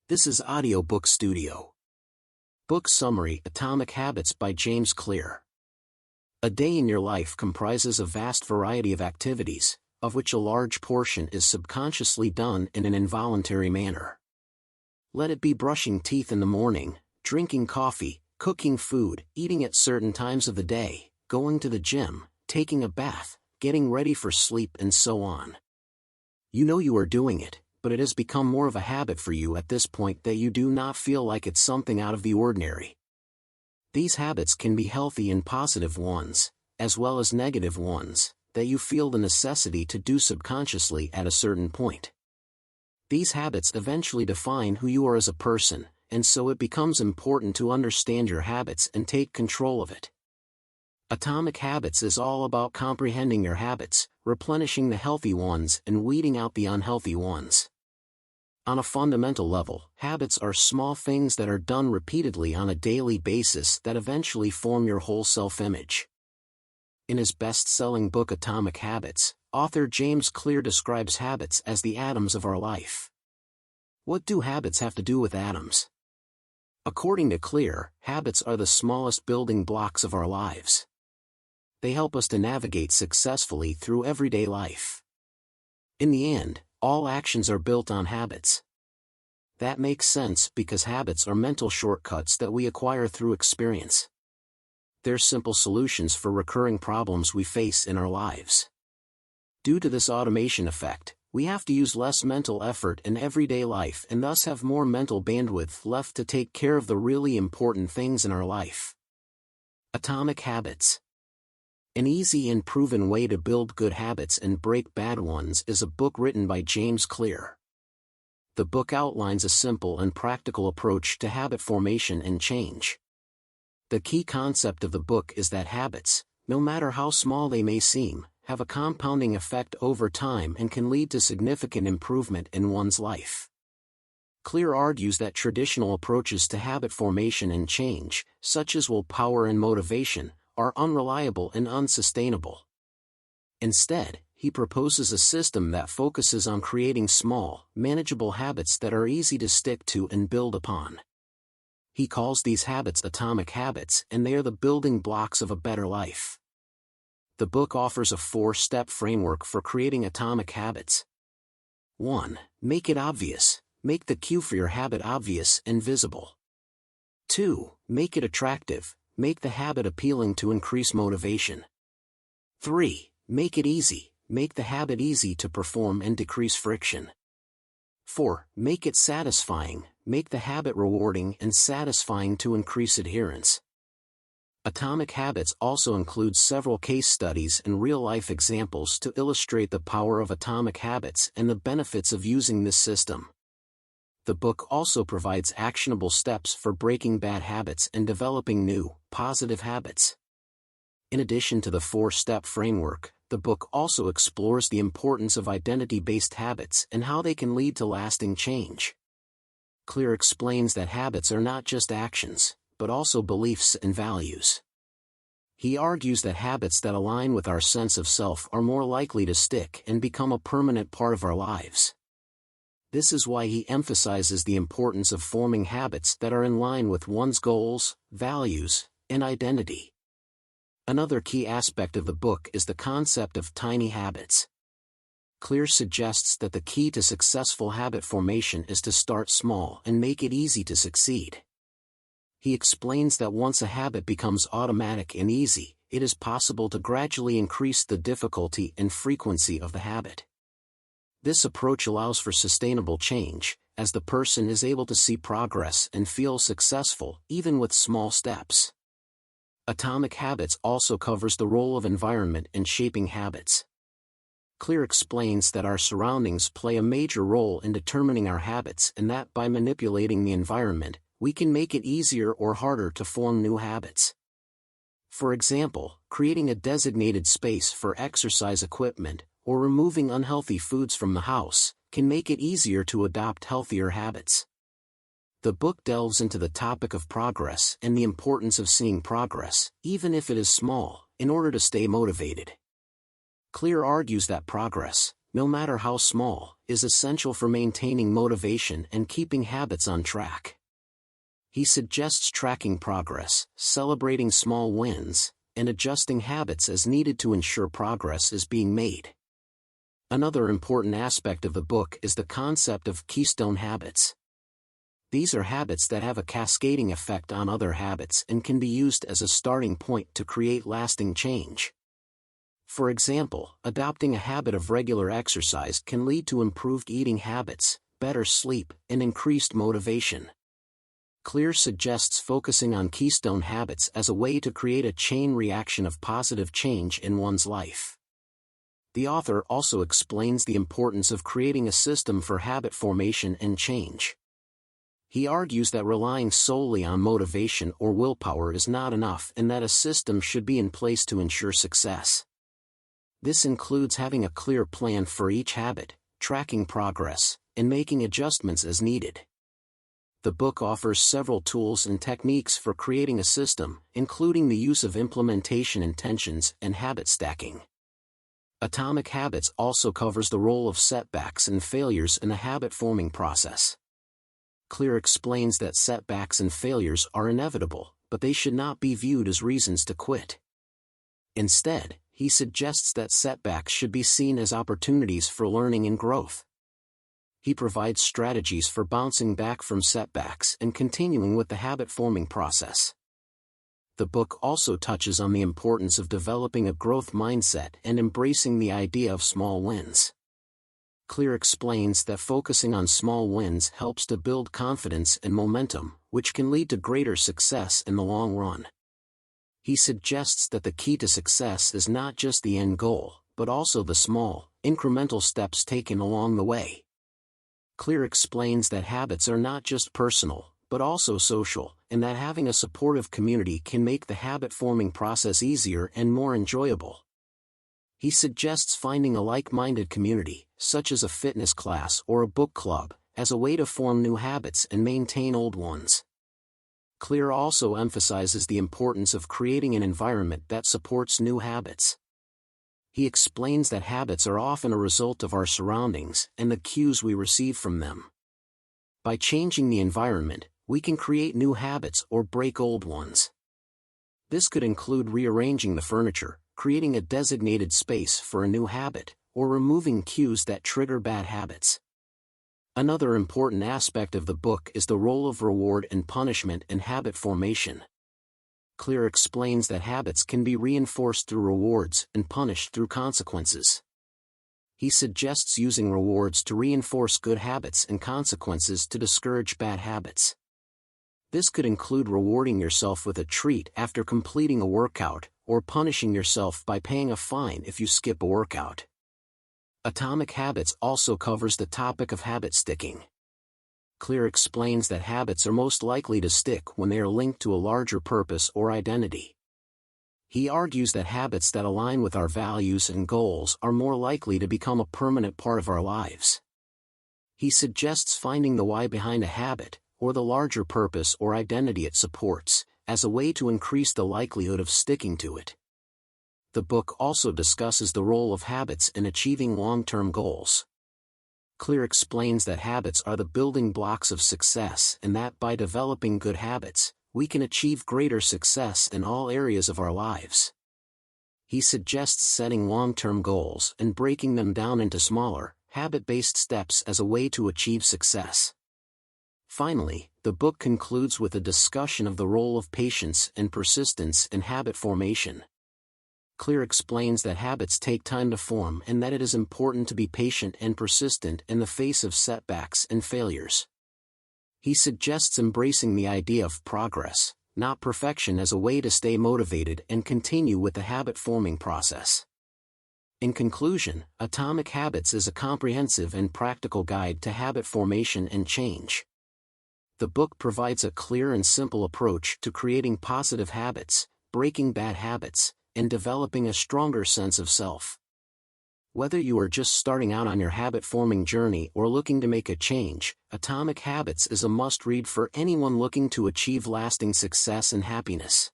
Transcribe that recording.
This is Audiobook Studio. Book Summary: Atomic Habits by James Clear. A day in your life comprises a vast variety of activities, of which a large portion is subconsciously done in an involuntary manner. Let it be brushing teeth in the morning, drinking coffee, cooking food, eating at certain times of the day, going to the gym, taking a bath, getting ready for sleep, and so on. You know you are doing it, but it has become more of a habit for you at this point that you do not feel like it's something out of the ordinary. These habits can be healthy and positive ones, as well as negative ones, that you feel the necessity to do subconsciously at a certain point. These habits eventually define who you are as a person, and so it becomes important to understand your habits and take control of it. Atomic Habits is all about comprehending your habits, replenishing the healthy ones and weeding out the unhealthy ones. On a fundamental level, habits are small things that are done repeatedly on a daily basis that eventually form your whole self-image. In his best-selling book Atomic Habits, author James Clear describes habits as the atoms of our life. What do habits have to do with atoms? According to Clear, habits are the smallest building blocks of our lives. They help us to navigate successfully through everyday life. In the end, all actions are built on habits. That makes sense because habits are mental shortcuts that we acquire through experience. They're simple solutions for recurring problems we face in our lives. Due to this automation effect, we have to use less mental effort in everyday life and thus have more mental bandwidth left to take care of the really important things in our life. Atomic Habits. An Easy and Proven Way to Build Good Habits and Break Bad Ones is a book written by James Clear. The book outlines a simple and practical approach to habit formation and change. The key concept of the book is that habits, no matter how small they may seem, have a compounding effect over time and can lead to significant improvement in one's life. Clear argues that traditional approaches to habit formation and change, such as willpower and motivation, are unreliable and unsustainable. Instead, he proposes a system that focuses on creating small, manageable habits that are easy to stick to and build upon. He calls these habits atomic habits, and they are the building blocks of a better life. The book offers a 4-step framework for creating atomic habits. 1. Make it obvious. Make the cue for your habit obvious and visible. 2. Make it attractive. Make the habit appealing to increase motivation. 3. Make it easy. Make the habit easy to perform and decrease friction. 4. Make it satisfying. Make the habit rewarding and satisfying to increase adherence. Atomic Habits also includes several case studies and real-life examples to illustrate the power of atomic habits and the benefits of using this system. The book also provides actionable steps for breaking bad habits and developing new, positive habits. In addition to the 4-step framework, the book also explores the importance of identity-based habits and how they can lead to lasting change. Clear explains that habits are not just actions, but also beliefs and values. He argues that habits that align with our sense of self are more likely to stick and become a permanent part of our lives. This is why he emphasizes the importance of forming habits that are in line with one's goals, values, and identity. Another key aspect of the book is the concept of tiny habits. Clear suggests that the key to successful habit formation is to start small and make it easy to succeed. He explains that once a habit becomes automatic and easy, it is possible to gradually increase the difficulty and frequency of the habit. This approach allows for sustainable change, as the person is able to see progress and feel successful even with small steps. Atomic Habits also covers the role of environment in shaping habits. Clear explains that our surroundings play a major role in determining our habits and that by manipulating the environment, we can make it easier or harder to form new habits. For example, creating a designated space for exercise equipment, or removing unhealthy foods from the house, can make it easier to adopt healthier habits. The book delves into the topic of progress and the importance of seeing progress, even if it is small, in order to stay motivated. Clear argues that progress, no matter how small, is essential for maintaining motivation and keeping habits on track. He suggests tracking progress, celebrating small wins, and adjusting habits as needed to ensure progress is being made. Another important aspect of the book is the concept of keystone habits. These are habits that have a cascading effect on other habits and can be used as a starting point to create lasting change. For example, adopting a habit of regular exercise can lead to improved eating habits, better sleep, and increased motivation. Clear suggests focusing on keystone habits as a way to create a chain reaction of positive change in one's life. The author also explains the importance of creating a system for habit formation and change. He argues that relying solely on motivation or willpower is not enough and that a system should be in place to ensure success. This includes having a clear plan for each habit, tracking progress, and making adjustments as needed. The book offers several tools and techniques for creating a system, including the use of implementation intentions and habit stacking. Atomic Habits also covers the role of setbacks and failures in the habit-forming process. Clear explains that setbacks and failures are inevitable, but they should not be viewed as reasons to quit. Instead, he suggests that setbacks should be seen as opportunities for learning and growth. He provides strategies for bouncing back from setbacks and continuing with the habit-forming process. The book also touches on the importance of developing a growth mindset and embracing the idea of small wins. Clear explains that focusing on small wins helps to build confidence and momentum, which can lead to greater success in the long run. He suggests that the key to success is not just the end goal, but also the small, incremental steps taken along the way. Clear explains that habits are not just personal, but also social, and that having a supportive community can make the habit-forming process easier and more enjoyable. He suggests finding a like-minded community, such as a fitness class or a book club, as a way to form new habits and maintain old ones. Clear also emphasizes the importance of creating an environment that supports new habits. He explains that habits are often a result of our surroundings and the cues we receive from them. By changing the environment, we can create new habits or break old ones. This could include rearranging the furniture, creating a designated space for a new habit, or removing cues that trigger bad habits. Another important aspect of the book is the role of reward and punishment in habit formation. Clear explains that habits can be reinforced through rewards and punished through consequences. He suggests using rewards to reinforce good habits and consequences to discourage bad habits. This could include rewarding yourself with a treat after completing a workout, or punishing yourself by paying a fine if you skip a workout. Atomic Habits also covers the topic of habit sticking. Clear explains that habits are most likely to stick when they are linked to a larger purpose or identity. He argues that habits that align with our values and goals are more likely to become a permanent part of our lives. He suggests finding the why behind a habit, or the larger purpose or identity it supports, as a way to increase the likelihood of sticking to it. The book also discusses the role of habits in achieving long-term goals. Clear explains that habits are the building blocks of success and that by developing good habits, we can achieve greater success in all areas of our lives. He suggests setting long-term goals and breaking them down into smaller, habit-based steps as a way to achieve success. Finally, the book concludes with a discussion of the role of patience and persistence in habit formation. Clear explains that habits take time to form and that it is important to be patient and persistent in the face of setbacks and failures. He suggests embracing the idea of progress, not perfection, as a way to stay motivated and continue with the habit-forming process. In conclusion, Atomic Habits is a comprehensive and practical guide to habit formation and change. The book provides a clear and simple approach to creating positive habits, breaking bad habits, and developing a stronger sense of self. Whether you are just starting out on your habit-forming journey or looking to make a change, Atomic Habits is a must-read for anyone looking to achieve lasting success and happiness.